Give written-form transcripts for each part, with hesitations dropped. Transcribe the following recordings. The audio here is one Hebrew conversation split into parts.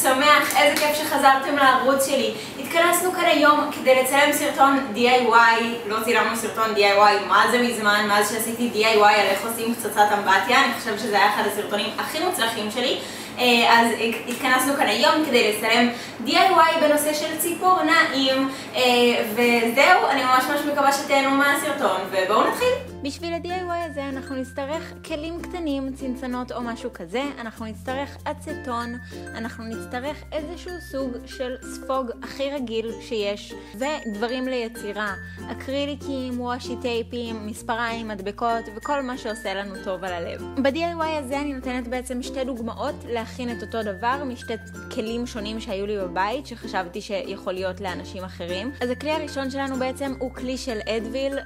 שמח, איזה כיף שחזרתם לערוץ שלי. התכנסנו כאן היום כדי לצלם סרטון DIY, לא צילמנו סרטון DIY מה זה מזמן, מאז שעשיתי DIY על איך עושים פצצת אמבטיה, אני חושבת שזה היה אחד הסרטונים הכי מוצלחים שלי. אז התכנסנו כאן היום כדי לצלם DIY בנושא של ציפורניים, וזהו, אני ממש מקווה שתהנו מהסרטון, ובואו נתחיל. בשביל ה-DIY הזה אנחנו נצטרך כלים קטנים, צנצנות או משהו כזה, אנחנו נצטרך אצטון, אנחנו נצטרך איזשהו סוג של ספוג הכי רגיל שיש, ודברים ליצירה, אקריליקים, וושי טייפים, מספריים, מדבקות וכל מה שעושה לנו טוב על הלב. ב-DIY הזה אני נותנת בעצם שתי דוגמאות להכין את אותו דבר משתי כלים שונים שהיו לי בבית שחשבתי שיכול להיות לאנשים אחרים. אז הכלי הראשון שלנו בעצם הוא כלי של אדוויל,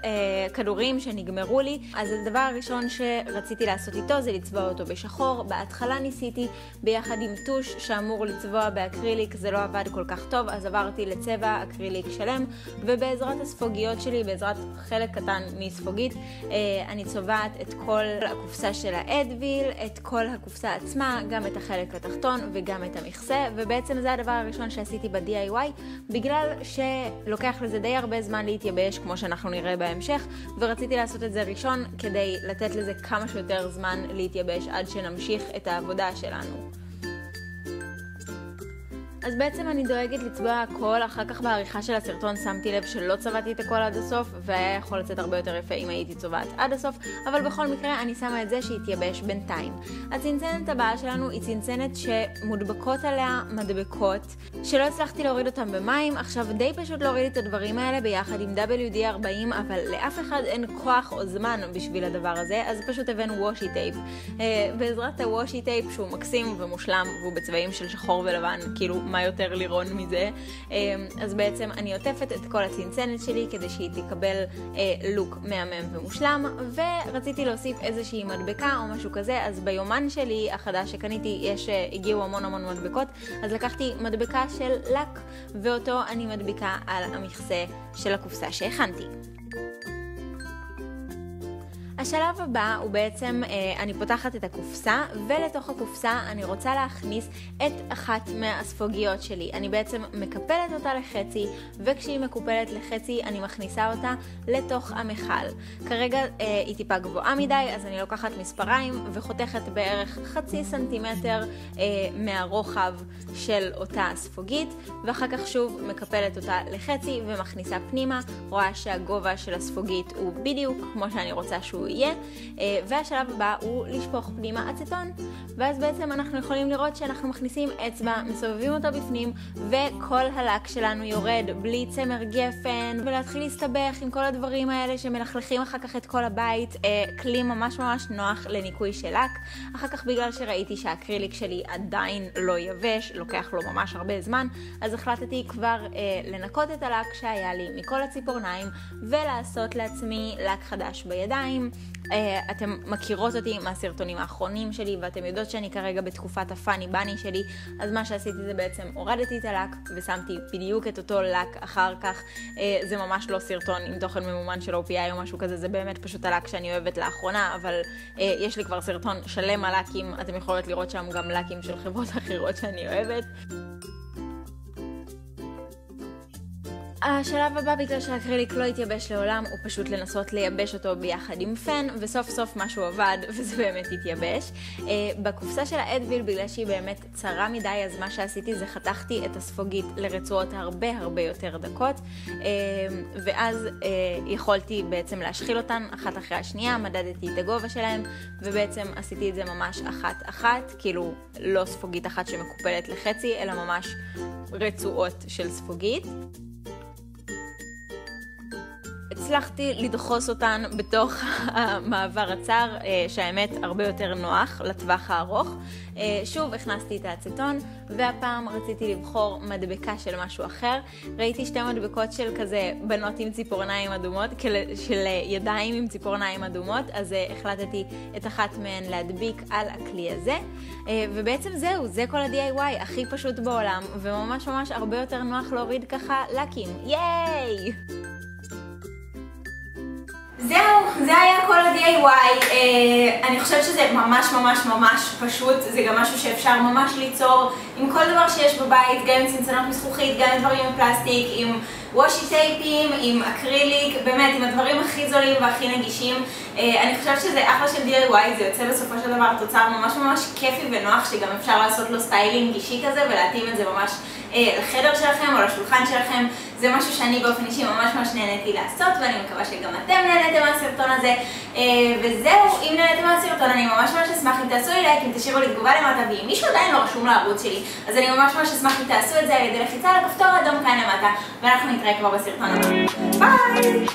כדורים שנגמרו לי. אז הדבר הראשון שרציתי לעשות איתו זה לצבוע אותו בשחור. בהתחלה ניסיתי ביחד עם טוש שאמור לצבוע באקריליק, זה לא עבד כל כך טוב, אז עברתי לצבע אקריליק שלם, ובעזרת הספוגיות שלי, בעזרת חלק קטן מספוגית, אני צובעת את כל הקופסה של האדוויל, את כל הקופסה עצמה, גם את החלק התחתון וגם את המכסה, ובעצם זה הדבר הראשון שעשיתי ב-DIY, בגלל שלוקח לזה די הרבה זמן להתייבש כמו שאנחנו נראה בהמשך, ורציתי לעשות את זה ראשון כדי לתת לזה כמה שיותר זמן להתייבש עד שנמשיך את העבודה שלנו. אז בעצם אני דואגת לצבוע הכל, אחר כך בעריכה של הסרטון שמתי לב שלא צבעתי את הכל עד הסוף, והיה יכול לצאת הרבה יותר יפה אם הייתי צובעת עד הסוף, אבל בכל מקרה אני שמה את זה שיתייבש בינתיים. הצנצנת הבאה שלנו היא צנצנת שמודבקות עליה מדבקות, שלא הצלחתי להוריד אותם במים. עכשיו די פשוט להוריד את הדברים האלה ביחד עם WD-40, אבל לאף אחד אין כוח או זמן בשביל הדבר הזה, אז פשוט הבאנו וושי טייפ. בעזרת הוושי טייפ שהוא מקסים ומושלם, והוא בצבעים של שחור ולבן, כאילו מה יותר לירון מזה. אז בעצם אני עוטפת את כל הצנצנת שלי כדי שהיא תקבל לוק מהמם ומושלם, ורציתי להוסיף איזושהי מדבקה או משהו כזה. אז ביומן שלי החדש שקניתי הגיעו המון מדבקות, אז לקחתי מדבקה של לק, ואותו אני מדביקה על המכסה של הקופסה שהכנתי. השלב הבא הוא בעצם, אני פותחת את הקופסה, ולתוך הקופסה אני רוצה להכניס את אחת מהספוגיות שלי. אני בעצם מקפלת אותה לחצי, וכשהיא מקופלת לחצי אני מכניסה אותה לתוך המכל. כרגע היא טיפה גבוהה מדי, אז אני לוקחת מספריים וחותכת בערך 0.5 סנטימטר מהרוחב של אותה ספוגית, ואחר כך שוב מקפלת אותה לחצי ומכניסה פנימה. רואה שהגובה של הספוגית הוא בדיוק כמו שאני רוצה שהוא יהיה, והשלב הבא הוא לשפוך פנימה אצטון, ואז בעצם אנחנו יכולים לראות שאנחנו מכניסים אצבע, מסובבים אותו בפנים, וכל הלק שלנו יורד בלי צמר גפן, ולהתחיל להסתבך עם כל הדברים האלה שמלכלכים אחר כך את כל הבית. כלי ממש נוח לניקוי של לק. אחר כך בגלל שראיתי שהאקריליק שלי עדיין לא יבש, לוקח לו ממש הרבה זמן, אז החלטתי כבר לנקות את הלק שהיה לי מכל הציפורניים ולעשות לעצמי לק חדש בידיים. אתם מכירות אותי מהסרטונים האחרונים שלי, ואתם יודעות שאני כרגע בתקופת הפאני בני שלי, אז מה שעשיתי זה בעצם הורדתי את הלק ושמתי בדיוק את אותו לק אחר כך. זה ממש לא סרטון עם תוכן ממומן של OPI או משהו כזה, זה באמת פשוט הלק שאני אוהבת לאחרונה, אבל יש לי כבר סרטון שלם על לקים, אתם יכולות לראות שם גם לקים של חברות אחרות שאני אוהבת. השלב הבא, בגלל שהאקריליק לא התייבש לעולם, הוא פשוט לנסות לייבש אותו ביחד עם פן, וסוף סוף משהו עבד, וזה באמת התייבש. בקופסה של האדוויל, בגלל שהיא באמת צרה מדי, אז מה שעשיתי זה חתכתי את הספוגית לרצועות הרבה יותר דקות, ואז יכולתי בעצם להשחיל אותן אחת אחרי השנייה, מדדתי את הגובה שלהן, ובעצם עשיתי את זה ממש אחת, כאילו לא ספוגית אחת שמקופלת לחצי, אלא ממש רצועות של ספוגית. הצלחתי לדחוס אותן בתוך המעבר הצר, שהאמת הרבה יותר נוח לטווח הארוך. שוב הכנסתי את האצטון, והפעם רציתי לבחור מדבקה של משהו אחר. ראיתי שתי מדבקות של כזה בנות עם ציפורניים אדומות, של ידיים עם ציפורניים אדומות, אז החלטתי את אחת מהן להדביק על הכלי הזה. ובעצם זהו, זה כל ה-DIY הכי פשוט בעולם, וממש הרבה יותר נוח להוריד ככה לקים. ייי! זהו, זה היה כל ה-DIY. אני חושבת שזה ממש פשוט, זה גם משהו שאפשר ממש ליצור עם כל דבר שיש בבית, גם עם צנצנות מזכוכית, גם עם דברים מפלסטיק, עם וושי טייפים, עם אקריליק, באמת, עם הדברים הכי זולים והכי נגישים. אני חושבת שזה אחלה של DIY, זה יוצא בסופו של דבר תוצר ממש כיפי ונוח, שגם אפשר לעשות לו סטיילינג אישי כזה ולהתאים את זה ממש לחדר שלכם או לשולחן שלכם. זה משהו שאני באופן אישי ממש נהניתי לעשות, ואני מקווה שגם אתם נהניתם מהסרטון הזה. וזהו, אם נהניתם מהסרטון אני ממש אשמח אם תעשו לי לייק, אם תשאירו לי תגובה למטה, ואם מישהו עדיין לא רשום לערוץ שלי, אז אני ממש אשמח אם תעשו את זה על ידי לחיצה על הכפתור האדום כאן למטה, ואנחנו נתראה כבר בסרטון הבא. ביי!